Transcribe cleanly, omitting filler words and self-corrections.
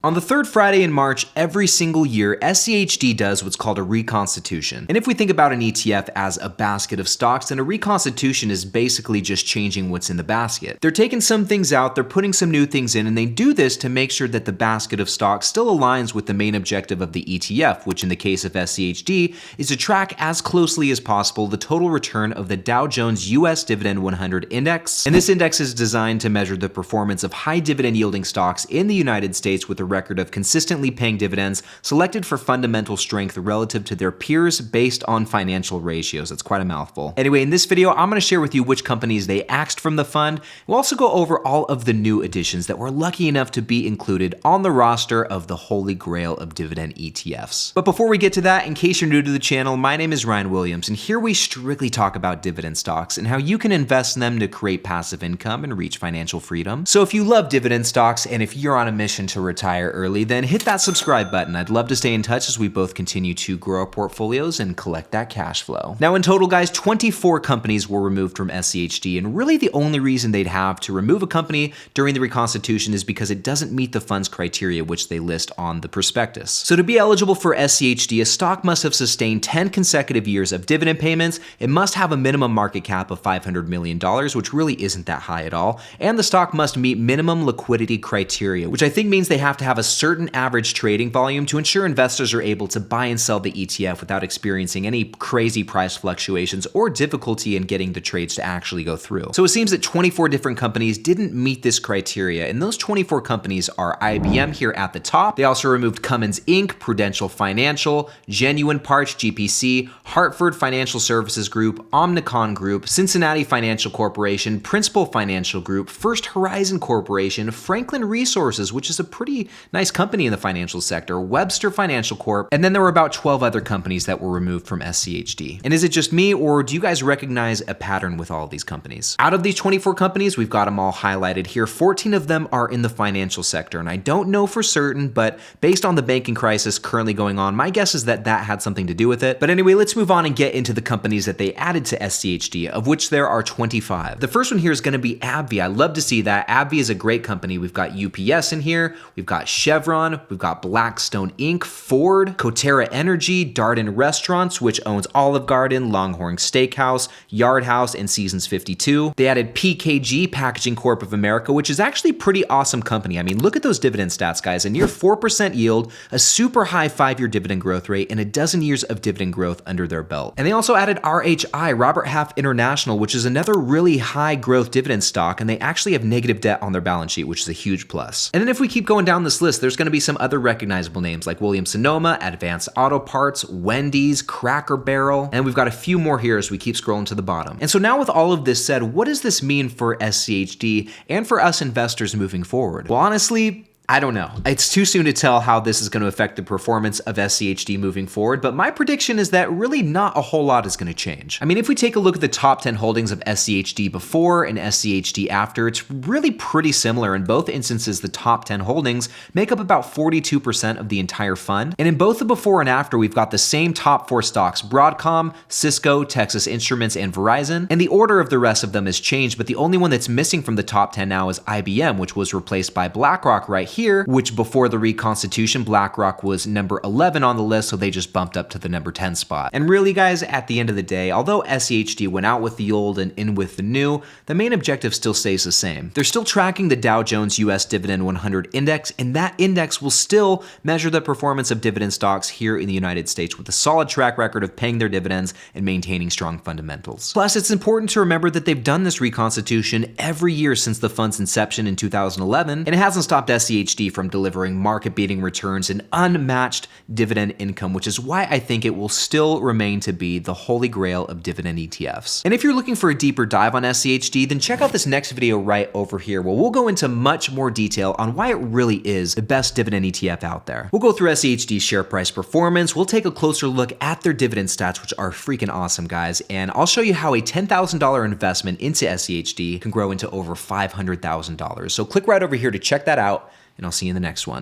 On the third Friday in March every single year, SCHD does what's called a reconstitution. And if we think about an ETF as a basket of stocks, then a reconstitution is basically just changing what's in the basket. They're taking some things out, they're putting some new things in, and they do this to make sure that the basket of stocks still aligns with the main objective of the ETF, which in the case of SCHD is to track as closely as possible the total return of the Dow Jones US Dividend 100 Index. And this index is designed to measure the performance of high dividend yielding stocks in the United States with a record of consistently paying dividends, selected for fundamental strength relative to their peers based on financial ratios. That's quite a mouthful. Anyway, in this video, I'm going to share with you which companies they axed from the fund. We'll also go over all of the new additions that were lucky enough to be included on the roster of the holy grail of dividend ETFs. But before we get to that, in case you're new to the channel, my name is Ryan Williams, and here we strictly talk about dividend stocks and how you can invest in them to create passive income and reach financial freedom. So if you love dividend stocks and if you're on a mission to retire early, then hit that subscribe button. I'd love to stay in touch as we both continue to grow our portfolios and collect that cash flow. Now in total, guys, 24 companies were removed from SCHD, and really the only reason they'd have to remove a company during the reconstitution is because it doesn't meet the fund's criteria, which they list on the prospectus. So to be eligible for SCHD, a stock must have sustained 10 consecutive years of dividend payments, it must have a minimum market cap of $500 million, which really isn't that high at all, and the stock must meet minimum liquidity criteria, which I think means they have to have a certain average trading volume to ensure investors are able to buy and sell the ETF without experiencing any crazy price fluctuations or difficulty in getting the trades to actually go through. So it seems that 24 different companies didn't meet this criteria, and those 24 companies are IBM here at the top. They also removed Cummins Inc., Prudential Financial, Genuine Parts GPC, Hartford Financial Services Group, Omnicom Group, Cincinnati Financial Corporation, Principal Financial Group, First Horizon Corporation, Franklin Resources, which is a pretty nice company in the financial sector, Webster Financial Corp, and then there were about 12 other companies that were removed from SCHD. And is it just me, or do you guys recognize a pattern with all of these companies? Out of these 24 companies, we've got them all highlighted here. 14 of them are in the financial sector, and I don't know for certain, but based on the banking crisis currently going on, my guess is that that had something to do with it. But anyway, let's move on and get into the companies that they added to SCHD, of which there are 25. The first one here is going to be AbbVie. I love to see that. AbbVie is a great company. We've got UPS in here, we've got Chevron, we've got Blackstone Inc., Ford, Coterra Energy, Darden Restaurants, which owns Olive Garden, Longhorn Steakhouse, Yard House, and Seasons 52. They added PKG, Packaging Corp of America, which is actually a pretty awesome company. I mean, look at those dividend stats, guys. A near 4% yield, a super high 5-year dividend growth rate, and a dozen years of dividend growth under their belt. And they also added RHI, Robert Half International, which is another really high growth dividend stock, and they actually have negative debt on their balance sheet, which is a huge plus. And then if we keep going down this list, there's going to be some other recognizable names like Williams-Sonoma, Advanced Auto Parts, Wendy's, Cracker Barrel, and we've got a few more here as we keep scrolling to the bottom. And so now with all of this said, what does this mean for SCHD and for us investors moving forward? Well, honestly, I don't know. It's too soon to tell how this is going to affect the performance of SCHD moving forward, but my prediction is that really not a whole lot is going to change. I mean, if we take a look at the top 10 holdings of SCHD before and SCHD after, it's really pretty similar. In both instances, the top 10 holdings make up about 42% of the entire fund. And in both the before and after, we've got the same top 4 stocks: Broadcom, Cisco, Texas Instruments, and Verizon. And the order of the rest of them has changed, but the only one that's missing from the top 10 now is IBM, which was replaced by BlackRock right here, which before the reconstitution, BlackRock was number 11 on the list, so they just bumped up to the number 10 spot. And really, guys, at the end of the day, although SCHD went out with the old and in with the new, the main objective still stays the same. They're still tracking the Dow Jones US Dividend 100 Index, and that index will still measure the performance of dividend stocks here in the United States with a solid track record of paying their dividends and maintaining strong fundamentals. Plus, it's important to remember that they've done this reconstitution every year since the fund's inception in 2011, and it hasn't stopped SCHD from delivering market-beating returns and unmatched dividend income, which is why I think it will still remain to be the holy grail of dividend ETFs. And if you're looking for a deeper dive on SCHD, then check out this next video right over here, where we'll go into much more detail on why it really is the best dividend ETF out there. We'll go through SCHD's share price performance, we'll take a closer look at their dividend stats, which are freaking awesome, guys, and I'll show you how a $10,000 investment into SCHD can grow into over $500,000. So click right over here to check that out, and I'll see you in the next one.